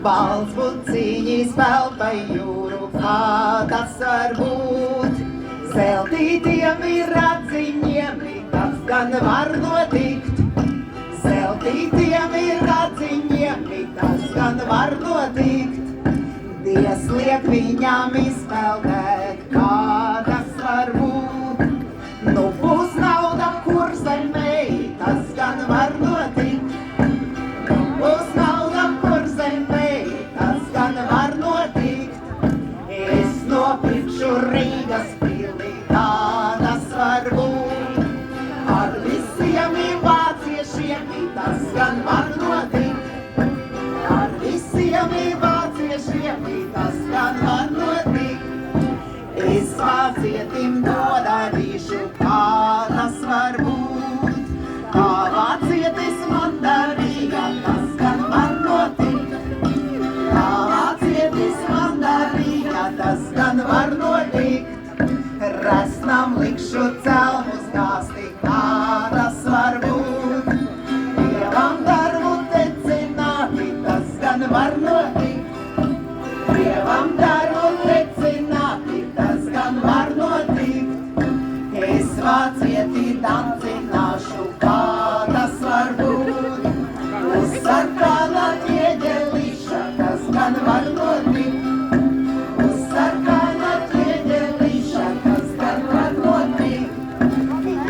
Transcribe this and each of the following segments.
Balts buciņīs vēl pa jūru, kā tas var būt. Zeltītiem ir radziņiem, tas gan var notikt. Zeltītiem ir radziņiem, tas gan var notikt. Dievs liek viņām izpeldēt, kā tas var būt. Nu būs nauda, kur zemē, tas gan var notikt. Nu būs nauda, kur zemē, tas gan var notikt. Es nopirkšu Rīgas pili, kā tas var būt. Ar visiem vāciešiem, tas gan var notikt. Ar visiem vāciešiem, tas gan var notikt. Es vācietim to darīšu, kā tas var būt. Kā vācietis man darīja, tas gan var notikt. Kā vācietis man darīja, tas gan var notikt. Resnam likšu celmus gāsti, kā tas var būt. Dievam darbu tecināti, tas gan var notikt. Dievam darbu tecināti, tas gan var notikt. Es vācieti dancināšu, kā tas var būt. Uz sarkana ķieģelīša, tas gan var notikt. Uz sarkana ķieģelīša, tas gan var notikt.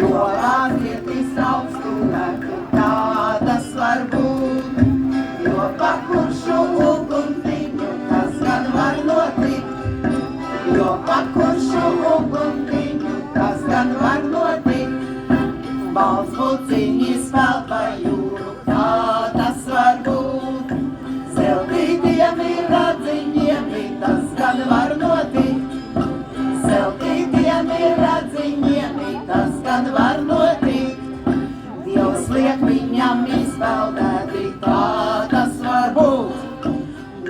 Jo vācietis augstu leku, tā tas var būt. Jo pakuršu uguntiņu, tas gan var notikt. Jo pakuršu uguntiņu, tas gan var notikt. Balts buciņis vēl pa jūru, kā tas var būt. Zeltītiem ir radziņiem, tas gan var notikt. Zeltītiem ir radziņiem, tas gan var notikt. Dievs liek viņam izpeldēt, kā tas var būt.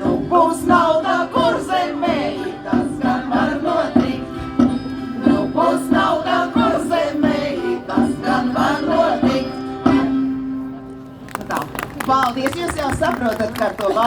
Nu būs nauda, kur zemē, tas gan var notikt. Nu būs nauda, kur zemē, tas gan var notikt. Tā. Paldies, jūs jau saprotat, ka to vārdu.